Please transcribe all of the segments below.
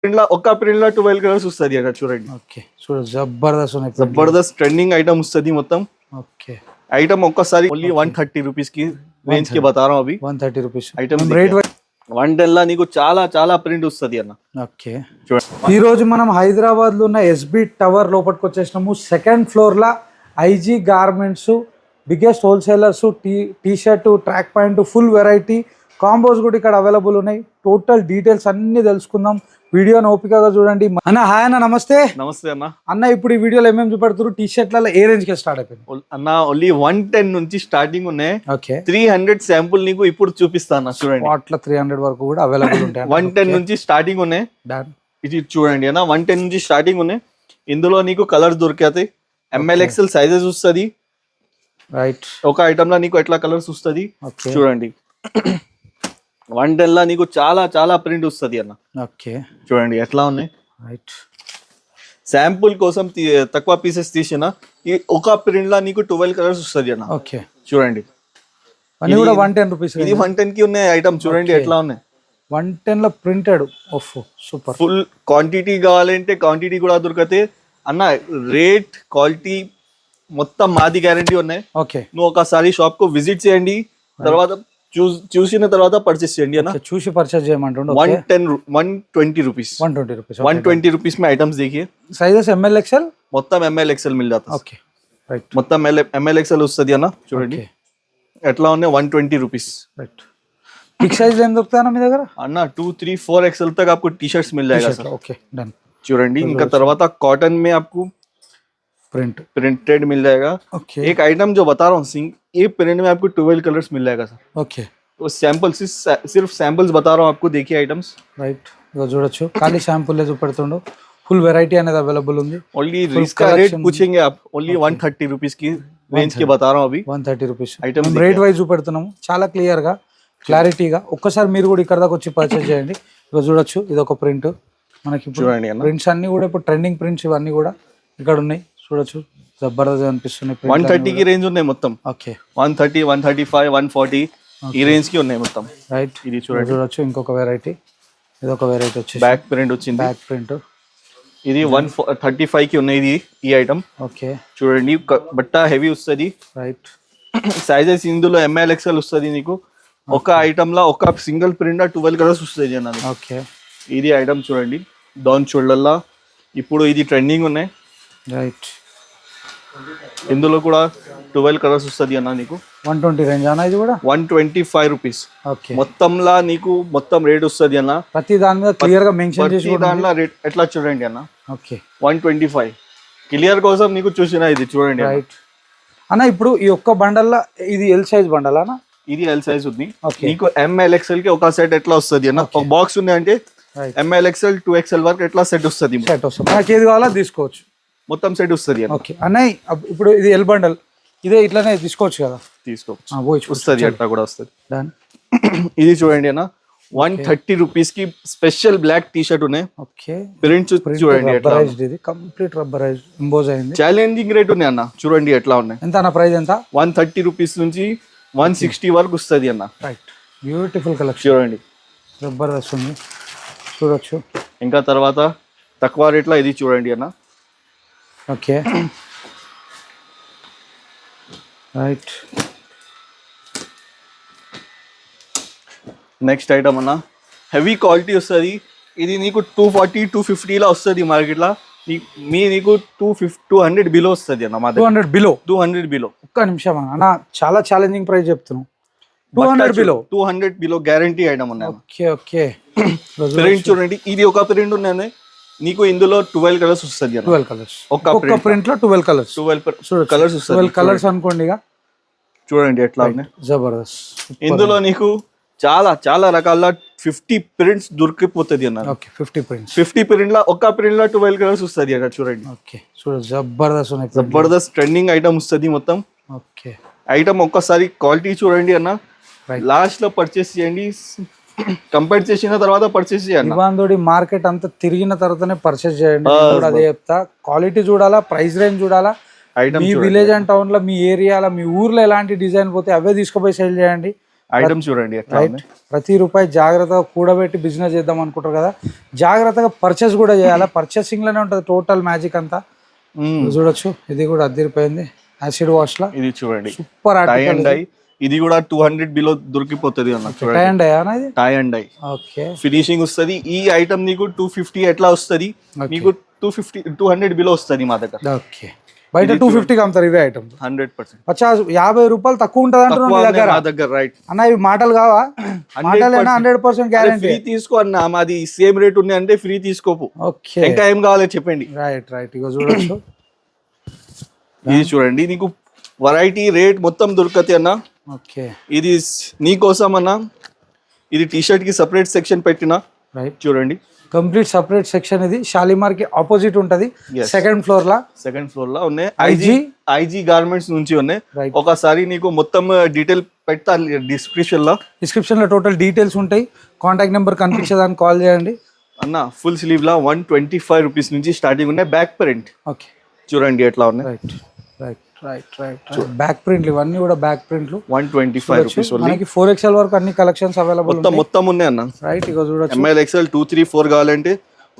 Print ఒక్క print లో 12 colours వస్తుంది అక్కడ చూడండి. ఓకే చూడు జబర్దస్త్ ఉన్నాయి. జబర్దస్త్ ట్రెండింగ్ ఐటమ్ వస్తుంది మొత్తం. ఓకే ఐటమ్ ఒక్కసారి ఓన్లీ 130 రూపీస్ కి రేంజ్ కి బతా రहा हूं अभी 130 రూపీస్ ఐటమ్ రేట్. 110 లా నీకు చాలా చాలా ప్రింట్ వస్తుంది అన్న. ఓకే చూడండి ఈ రోజు మనం హైదరాబాద్ లో ఉన్న ఎస్బి టవర్ లోపలికి వచ్చేసినాము. సెకండ్ ఫ్లోర్ లా IG garments biggest wholesalers, T shirt, track pant, full variety combos కూడా ఇక్కడ అవైలబుల్ ఉన్నాయి. టోటల్ డీటెయిల్స్ అన్ని తెలుసుకుందాం. వీడియోని ఓపికగా చూడండి. అన్న హాయ్ అన్న, నమస్తే. నమస్తే అన్న. అన్న ఇప్పుడు ఈ వీడియోలో ఏమేమి చూపెడుతున్నారు? టీ షర్ట్లలో ఏ రేంజ్ కి స్టార్ట్ అయిపోయింది అన్న? ఓన్లీ 110 నుంచి స్టార్టింగ్ ఉన్నాయి. ఓకే 300 శాంపుల్ నీకు ఇప్పుడు చూపిస్తాను చూడండి. వాటిలో 300 వరకు కూడా అవైలబుల్ ఉంటాయి. 110 నుంచి స్టార్టింగ్ ఉన్నాయి. ఇది చూడండి అన్న, 110 నుంచి స్టార్టింగ్ ఉన్నాయి. ఇందులో నీకు కలర్స్ దొరికాయి. ఎంఎల్ ఎక్స్ఎల్ సైజెస్ వస్తుంది. రైట్ ఒక ఐటమ్ లా నీకు ఎట్లా కలర్స్ వస్తుంది చూడండి. 110 లా నీకు చాలా చాలా ప్రింట్ వస్తుంది అన్న. ఓకే చూడండి ఎట్లా ఉన్నాయి. రైట్ శాంపుల్ కోసం తక్కువ పీసెస్ తీసిన ఈ ఒక ప్రింట్ లా నీకు 12 కలర్స్ వస్తుంది అన్న. ఓకే చూడండి అన్ని కూడా 110 రూపీస్. ఇది 110 కి ఉన్నాయి ఐటమ్. చూడండి ఎట్లా ఉన్నాయి. 110 లో ప్రింటెడ్. ఓఫ్ సూపర్. ఫుల్ క్వాంటిటీ కావాలంటే క్వాంటిటీ కూడా దొరకతే అన్న. రేట్ క్వాలిటీ మొత్తం మాది గ్యారంటీ ఉన్నాయి. ఓకే నువ్వు ఒకసారి షాప్ కు విజిట్ చేయండి, తర్వాత చూసిన తర్వాత పర్చేస్ చేయండి అన్న. చూసి పర్చేస్ చేయమంటుండే. 120 रुपीस 120 रुपीस में आइटम्स देखिए. సైజెస్ ఎంఎల్ ఎక్స్ఎల్ మొత్తం ఎంఎల్ ఎక్స్ఎల్ మిల్ జాతా. ఓకే రైట్ మొత్తం ఎంఎల్ ఎక్స్ఎల్ వస్తుంది అన్న. చూడండి ఎట్లా ఉన్నాయి. 120 रुपीस. రైట్ బిగ్ సైజ్ ఏం దొరుకుతాయన్న మీ దగ్గర? అన్న 2, 3, 4 एक्सएल तक आपको टी शर्ट्स मिल जाएगा सर. Okay done. చూడండి ఇంకా తర్వాత कॉटन में आपको प्रिंटेड मिल जाएगा. ओके एक आइटम जो बता रहा हूँ सिंह, ये प्रिंट में आपको 12 कलर्स मिल जाएगा सर. ఓకే तो सैंपल सिर्फ सैंपल्स बता रहा हूँ आपको. देखिए आइटम्स రైట్ ఇగో చూడొచ్చు. ఖాళీ షాంపూలే చూపెడుతుండు. ఫుల్ వెరైటీ అనేది అవైలబుల్ ఉంది. ओनली इसका रेट पूछेंगे आप. ओनली 130 रुपीस की रेंज के बता रहा हूँ अभी. 130 రూపీస్ ఐటమ్ రేట్ వైజ్ చూపెడుతున్నాము. చాలా క్లియర్ గా క్లారిటీగా. ఒక్కసారి మీరు కూడా ఇక్కడ దాకా వచ్చి పర్చేస్ చేయండి. ఇగో చూడొచ్చు ఇది ఒక ప్రింట్. మనకి చూడండి అన్న, ప్రింట్స్ అన్ని కూడా ఇప్పుడు ట్రెండింగ్ ప్రింట్స్ ఇవన్నీ కూడా ఇక్కడ ఉన్నాయి. చూడొచ్చు జబర్దస్త్ అనిపిస్తున్నాయి. 130 की रेंज ఉన్నాయి మొత్తం. ఓకే 130, 135, 140 ఈ రేంజ్ కి ఉన్నాయి మొత్తం. రైట్ ఇది చూడండి. చూడొచ్చు ఇంకొక వెరైటీ. ఇది ఒక వెరైటీ వచ్చేసి బ్యాక్ ప్రింట్ వచ్చింది. బ్యాక్ ప్రింట్ ఇది 135 కి ఉన్నాయి. ఇది ఈ ఐటమ్ ఓకే చూడండి. బట్ట హెవీ వస్తుంది. రైట్ సైజెస్ ఇందులో ఎంఎల్ ఎక్స్ఎల్ వస్తుంది నీకు. ఒక ఐటమ్ లా ఒక సింగిల్ ప్రింట్ 12 కలర్స్ వస్తుంది అన్నది. ఓకే ఇది ఐటమ్ చూడండి. డౌన్ షోల్డర్ లా ఇప్పుడు ఇది ట్రెండింగ్ ఉన్నాయి. రైట్ ఇందులో కూడా 12 కలర్స్ వస్తుంది అన్న నీకు. 120 రేంజ్ అన్న. ఇది కూడా 125 రూపీస్ ఓకే. మొత్తంలా నీకు మొత్తం రేట్ వస్తుంది అన్న. ప్రతి దాని మీద క్లియర్ గా మెన్షన్ చేసి దాంట్లో రేట్ ఎట్లా చూడండి అన్న. ఓకే 125 క్లియర్ కోసం నీకు చూసిన ఇది చూడండి. రైట్ అన్న ఇప్పుడు ఈ ఒక్క బండల్ ఇది ఎల్ సైజ్ బండల్ అన్న. ఇది ఎల్ సైజ్ ఉంది నీకు. ఎంఎల్ ఎక్స్ఎల్ కి ఒక సెట్ ఎట్లా వస్తుంది అన్న. ఒక బాక్స్ ఉంది అంటే ఎంఎల్ ఎక్స్ఎల్ 2XL వరకు ఎట్లా సెట్ వస్తుంది. సెట్ వస్తుంది. మనకి ఏది కావాలో తీసుకోవచ్చు. మొత్తం సెట్ వస్తుంది. ఓకే అన్నయ్య ఇప్పుడు ఇది ఎల్ బండల్ ఇదే ఇట్లానే తీసుకోవచ్చు కదా. తీసుకోవచ్చు వస్తుంది. అట్లా కూడా వస్తుంది. డన్. ఇది చూడండి అన్న 130 రూపీస్ కి స్పెషల్ బ్లాక్ టీ షర్ట్ ఉన్నాయి. ఓకే ప్రింట్ చూడండి ఎట్లా. ఇది కంప్లీట్ రబ్బరైజ్డ్ ఇంపోజ్ అయింది. ఛాలెంజింగ్ రేట్ ఉన్నాయి అన్న. చూడండి ఎట్లా ఉన్నాయి. ఎంత అన్న ప్రైస్ ఎంత? 130 రూపీస్ నుంచి 160 వరకు వస్తుంది అన్న. రైట్ బ్యూటిఫుల్ కలెక్షన్ చూడండి జబర్దస్త్ ఉంది. చూడొచ్చు ఇంకా తర్వాత తక్కువ రేట్లో ఇది చూడండి అన్న. ఓకే రైట్ నెక్స్ట్ ఐటమ్ అన్న హెవీ క్వాలిటీ వస్తుంది. ఇది నీకు 240, 250 లా వస్తుంది మార్కెట్ లా. నీకు 200 బిలో వస్తుంది అన్న. మా 200 బిలో. 200 బిలో. ఒక్క నిమిషం అన్న, చాలా ఛాలెంజింగ్ ప్రైస్ చెప్తున్నాం. 200 బిలో. 200 బిలో గ్యారంటీ ఐటమ్ ఉన్నాయి. ఓకే ఓకే ప్రింట్ చూడండి. ఇది ఒక ప్రింట్ ఉన్నాయి నీకు. ఇందులో 12 కలర్స్ వస్తుంది. 12 కలర్స్ ఒక్క ప్రింట్ లో 12 కలర్స్. 12 కలర్స్ వస్తుంది. 12 కలర్స్ అనుకోండి. ఇక చూడండి ఎట్లా ఉన్నాయి. జబర్దస్త్. ఇందులో నీకు చాలా చాలా రకాల 50 ప్రింట్స్ దొరికిపోతుంది అన్న. Okay 50 prints. 50 ప్రింట్ లా ఒక ప్రింట్ లా 12 కలర్స్ వస్తుంది అక్కడ చూడండి. ఓకే చూడు జబర్దస్త్ ఉన్నాయి. జబర్దస్త్ ట్రెండింగ్ ఐటమ్ వస్తుంది మొత్తం. ఓకే ఐటమ్ ఒక్కసారి క్వాలిటీ చూడండి అన్న. లాస్ట్ లో పర్చేస్ చేయండి. కంపేర్ చేసిన తర్వాత పర్చేస్ చేయండి. ఇవాందోడి మార్కెట్ అంతా తిరిగిన తర్వాతనే పర్చేస్ చేయండి. అదే చెప్తా. క్వాలిటీ చూడాలా, ప్రైస్ రేంజ్ చూడాలా. మీ విలేజ్ అండ్ టౌన్ లో, మీ ఏరియాలో, మీ ఊర్లో ఎలాంటి డిజైన్ పోతే అవే తీసుకుపోయి సేల్ చేయండి. ఐటమ్ చూడండి ఎట్లా రైట్, ఉన్నాయి. ప్రతి రూపాయి జాగ్రత్తగా కూడబెట్టి బిజినెస్ చేద్దాం అనుకుంటారు కదా, జాగ్రత్తగా పర్చేస్ కూడా చేయాలి. పర్చేసింగ్ లోనే ఉంటుంది టోటల్ మ్యాజిక్ అంతా. చూడొచ్చు, ఇది కూడా అద్దరిపోయింది యాసిడ్ వాష్ లా. ఇది చూడండి super tie article. And dye, ఇది కూడా 200 బిలో దొరికిపోతుంది అన్న. టై అండ్ డై అనేది. Tie and dye okay, finishing వస్తుంది. ఈ ఐటమ్ నీకు 250 ఎట్లా వస్తుంది, నీకు 200 బిలో వస్తుంది మా దగ్గర. ఓకే, బయట 250కి అమ్ముతారు ఇవే ఐటమ్. 100% 50 రూపాయలు తక్కువ ఉంటుంది అంటున్నారు మీ దగ్గర. మా దగ్గర రైట్ అన్న, ఇవి మాటలు కావా? మాటలేనా? 100% గ్యారెంటీ. ఫ్రీ తీసుకో అన్న, మాది సేమ్ రేట్ ఉంది అంటే ఫ్రీ తీసుకోపు. ఓకే, ఇంకా ఏం కావాలి చెప్పండి. రైట్ రైట్, ఇగో చూడొచ్చు. ఇది చూడండి, నీకు వెరైటీ రేట్ మొత్తం దొరుకుతాయి అన్న. ఓకే, ఇది నీకోసం అన్న, ఇది టీ షర్ట్ కి సపరేట్ సెక్షన్ పెట్టిన. రైట్, చూడండి కంప్లీట్ సపరేట్ సెక్షన్. ఇది షాలిమార్ కి ఆపోజిట్ ఉంటది, సెకండ్ ఫ్లోర్ లా. సెకండ్ ఫ్లోర్ లో ఉన్నాయి. ఐజీ ఐజీ గార్మెంట్స్ నుంచి ఉన్నాయి. Right. ఒకసారి నీకు మొత్తం డీటెయిల్ పెడతా డిస్క్రిప్షన్ లో. డిస్క్రిప్షన్ లో టోటల్ డీటెయిల్స్ ఉంటాయి. కాంటాక్ట్ నెంబర్ కనిపించేదానికి కాల్ చేయండి అన్న. ఫుల్ స్లీవ్ లా 125 రూపీస్ నుంచి స్టార్టింగ్ ఉన్నాయి. బ్యాక్ ప్రింట్ ఓకే, చూడండి ఎట్లా ఉన్నాయి. Right right right right, back ప్రింట్లు ఇవన్నీ కూడా బ్యాక్ ప్రింట్లు. 125 రూపీస్ మనకి 4XL వరకు అన్ని కలెక్షన్స్ అవైలబుల్ మొత్తం ఉన్నాయి అన్న. రైట్, ఇక చూడొచ్చు. ML XL 2 3 4 కావాలంటే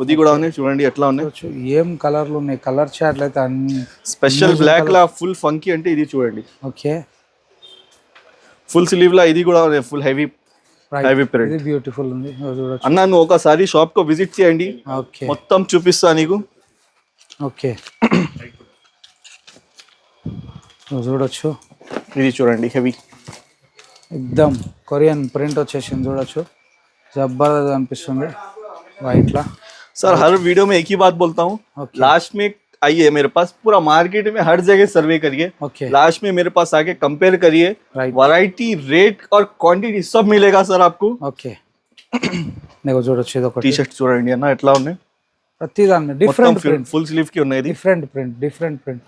ఇది కూడా ఉన్నాయి. చూడండి ఎట్లా ఉన్నాయి. ఏం కలర్లు ఉన్నాయి, కలర్ చార్ట్లు అయితే అన్ని. స్పెషల్ బ్లాక్ లా ఫుల్ ఫంకీ అంటే ఇది చూడండి. ఓకే, ఫుల్ స్లీవ్ లా ఇది కూడా ఫుల్ హెవీ ప్రింట్. ఇది బ్యూటిఫుల్ ఉంది, ఇగో చూడొచ్చు. అన్న నువ్వు ఒకసారి షాప్ కు విజిట్ చేయండి, ఓకే మొత్తం చూపిస్తా నీకు. ఓకే, ఇగో చూడొచ్చు. ఇది చూడండి హెవీ ఎక్దమ్ కొరియన్ ప్రింట్ వచ్చేసింది. చూడొచ్చు, జబర్దస్త్ అనిపిస్తుంది వైట్ లా. सर हर वीडियो में एक ही बात बोलता हूँ, लास्ट में आइए मेरे पास, पूरा मार्केट में हर जगह सर्वे करिए. ओके, लास्ट में मेरे पास आके कंपेयर करिए. वैरायटी, रेट और क्वांटिटी सब मिलेगा सर आपको. ఓకే, నేను చూడొచ్చు. ఇది ఒకటి టీ షర్ట్ చూడండి అన్న ఎట్లా ఉన్నాయి. ప్రతి దాన్ని డిఫరెంట్ ప్రింట్, फुल स्लीव की ఉన్నాయి. Different print.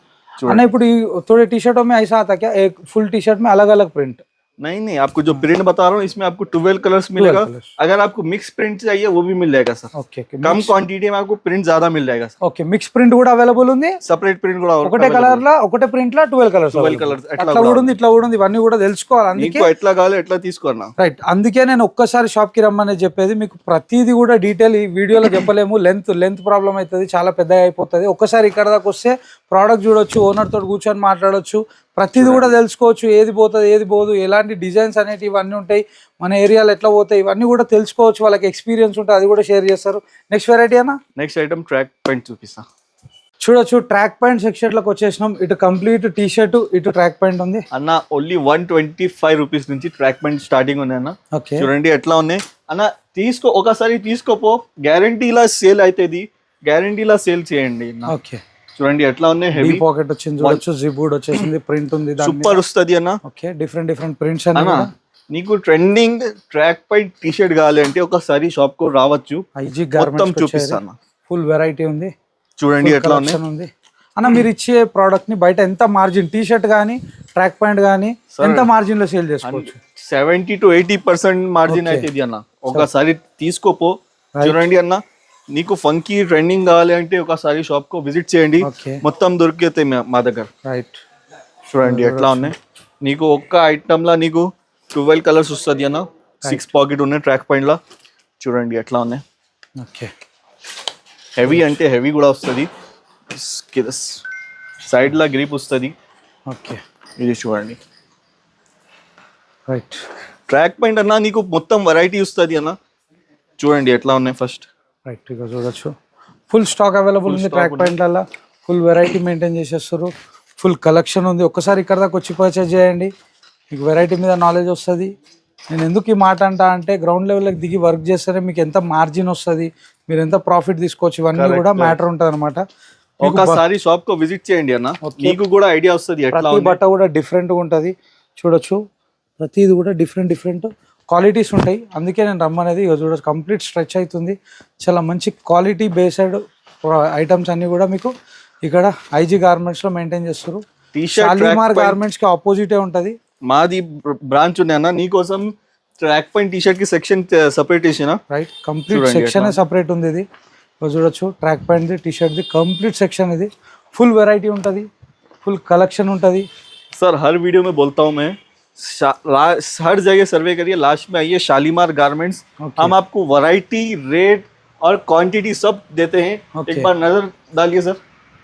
अन्ना इप्पुडु थोड़े टी शर्टों में ऐसा आता क्या, एक फुल टी शर्ट में अलग अलग प्रिंट? नहीं, आपको जो प्रिंट बता रहा हूँ इसमें आपको 12 कलर्स मिलेगा. अगर आपको मिक्स प्रिंट चाहिए वो भी मिल जाएगा सर. ओके, कम क्वांटिटी में आपको प्रिंट ज्यादा मिल जाएगा सर. ఓకే, మిక్స్ ప్రింట్ కూడా అవైలబుల్ ఉంది. సెపరేట్ ప్రింట్ కూడా ఒకటే కలర్ లా, ఒకటే ప్రింట్ లా 12 కలర్స్. 12 కలర్స్ అట్లా కూడా ఉంది, ఇట్లా కూడా ఉంది. ఇవన్నీ కూడా తెలుసుకోవాలి. అందుకే నీకు ఎట్లా కావాలో ఎట్లా తీసుకోనా. రైట్, అందుకే నేను ఒక్కసారి షాప్ కి రమ్మని చెప్పేది. మీకు ప్రతిదీ కూడా డీటెయిల్ ఈ వీడియోలో చెప్పలేము. లెంత్ ప్రాబ్లం అవుతుంది, చాలా పెద్దగా అయిపోతుంది. ఒక్కసారి ఇక్కడ దాకా వస్తే ప్రోడక్ట్ చూడొచ్చు, ఓనర్ తోటి కూర్చొని మాట్లాడొచ్చు, ప్రతిదీ కూడా తెలుసుకోవచ్చు. ఏది పోతుంది, ఏది పోదు, ఎలాంటి డిజైన్స్ అనేవి ఇవన్నీ ఉంటాయి, మన ఏరియాలో ఎట్లా పోతాయి, ఇవన్నీ కూడా తెలుసుకోవచ్చు. వాళ్ళకి ఎక్స్పీరియన్స్ ఉంటుంది, అది కూడా షేర్ చేస్తారు. నెక్స్ట్ వెరైటీ అన్న, నెక్స్ట్ ఐటమ్ ట్రాక్ ప్యాంట్ చూపిస్తా. చూడొచ్చు, ట్రాక్ ప్యాంట్ సెక్షన్ లోకి వచ్చేసినాం. ఇటు కంప్లీట్ టీ షర్ట్, ఇటు ట్రాక్ ప్యాంట్ ఉంది అన్న. ఓన్లీ 125 రూపీస్ నుంచి ట్రాక్ ప్యాంట్ స్టార్టింగ్ ఉంది అన్న. ఓకే, చూడండి ఎట్లా ఉన్నాయి అన్న. ఒకసారి తీసుకోపో, గ్యారంటీలా సేల్ అవుతుంది, గ్యారంటీలా సేల్ చేయండి. ఓకే, చూడండి ఎట్లా ఉన్నాయి. హెవీ పాకెట్ వచ్చింది, చూడొచ్చు. జిప్ కూడా వచ్చేసింది, ప్రింట్ ఉంది, సూపర్ వస్తుంది అన్న. ఓకే, డిఫరెంట్ ప్రింట్స్ అన్న. నీకు trending track pant T shirt కావాలి అంటే ఒకసారి షాప్ కు రావచ్చు. ఐజీ మొత్తం గార్మెంట్స్ చూపిస్తాను. ఫుల్ వెరైటీ ఉంది, చూడండి ఎట్లా ఉంది అన్న. మీరు ఇచ్చే ప్రోడక్ట్ ని బయట ఎంత మార్జిన్, టీ షర్ట్ గానీ ట్రాక్ ప్యాంట్ గానీ ఎంత మార్జిన్ లో సేల్ చేసుకోవచ్చు? 70 to 80% మార్జిన్ అవుతుంది అన్న. ఒకసారి తీసుకోపో. చూడండి అన్న, నీకు ఫంకీ ట్రెండింగ్ కావాలి అంటే ఒకసారి షాప్ కు విజిట్ చేయండి, మొత్తం దొరికితే మా దగ్గర. రైట్, చూడండి ఎట్లా ఉన్నాయి. నీకు ఒక్క ఐటమ్ లా నీకు 12 కలర్స్ వస్తుంది అన్న. 6 పాకెట్ ఉన్నాయి ట్రాక్ పాయింట్ లా. చూడండి ఎట్లా ఉన్నాయి. ఓకే, హెవీ అంటే హెవీ కూడా వస్తుంది, సైడ్ లా గ్రిప్ వస్తుంది. ఓకే, ఇది చూడండి. రైట్, ట్రాక్ పాయింట్ అన్న నీకు మొత్తం వెరైటీ వస్తుంది అన్న. చూడండి ఎట్లా ఉన్నాయి. ఫస్ట్ రైట్, ఇక చూడొచ్చు, ఫుల్ స్టాక్ అవైలబుల్ ఉంది ట్రాక్ ప్యాంట్లలో. ఫుల్ వెరైటీ మెయింటైన్ చేసేస్తారు, ఫుల్ కలెక్షన్ ఉంది. ఒక్కసారి ఇక్కడ దాకా వచ్చి పర్చేజ్ చేయండి, మీకు వెరైటీ మీద నాలెడ్జ్ వస్తుంది. నేను ఎందుకు ఈ మాట అంటే గ్రౌండ్ లెవెల్కి దిగి వర్క్ చేస్తేనే మీకు ఎంత మార్జిన్ వస్తుంది, మీరు ఎంత ప్రాఫిట్ తీసుకోవచ్చు, ఇవన్నీ కూడా మ్యాటర్ ఉంటుంది అనమాట. ఒకసారి షాప్ కు విజిట్ చేయండి అన్న, మీకు కూడా ఐడియా వస్తుంది. ప్రతి బట్ట కూడా డిఫరెంట్గా ఉంటుంది. చూడొచ్చు, ప్రతిది కూడా డిఫరెంట్ క్వాలిటీస్ ఉంటాయి. అందుకే నేను రమ్మనేది. ఇక చూడొచ్చు, కంప్లీట్ స్ట్రెచ్ అవుతుంది. చాలా మంచి క్వాలిటీ బేస్డ్ ఐటమ్స్ అన్ని కూడా మీకు ఇక్కడ ఐజీ గార్మెంట్స్ లో మెయింటైన్ చేస్తారు. షాలిమార్ గార్మెంట్స్ కి ఆపోజిటే ఉంటది మాది బ్రాంచ్ ఉంది అన్న. నీకోసం ట్రాక్ పాయింట్ టీ షర్ట్ కి సెక్షన్ సెపరేట్ చేసిన. రైట్, కంప్లీట్ సెక్షన్ సెపరేట్ ఉంది. ఇది చూడొచ్చు, track point the, T shirt the complete section. ఇది ఫుల్ వెరైటీ ఉంటుంది, ఫుల్ कलेक्शन ఉంటుంది. सर हर वीडियो में बोलता हूँ मैं, हर जगह सर्वे करिए, लास्ट में आइए शालीमार गारमेंट्स। हम आपको वैरायटी, रेट और क्वांटिटी सब देते हैं। एक बार नजर डालिए सर।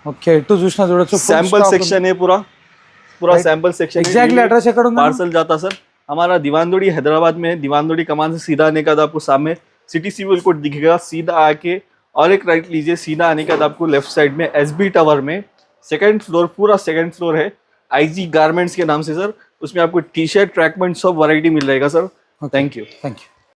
ఓకే ఇటు చూసినా చూడొచ్చు सैंपल सेक्शन है पूरा सैंपल सेक्शन। एग्जैक्टली एड्रेस ఎక్కడ ఉంది? पार्सल जाता सर हमारा दीवानदोड़ी हैदराबाद में है। दीवानदोड़ी कमान से सीधा आने का बाद आपको सामने सिटी सिविल कोड दिखेगा, सीधा आके और एक राइट लीजिए, सीधा आने के बाद आपको लेफ्ट साइड में एसबी टावर में सेकंड फ्लोर, पूरा सेकंड फ्लोर है, आईजी गारमेंट्स के नाम से सर। उसमें आपको टी शर्ट, ट्रैक पैंट सब वैरायटी मिल जाएगा सर। Thank you.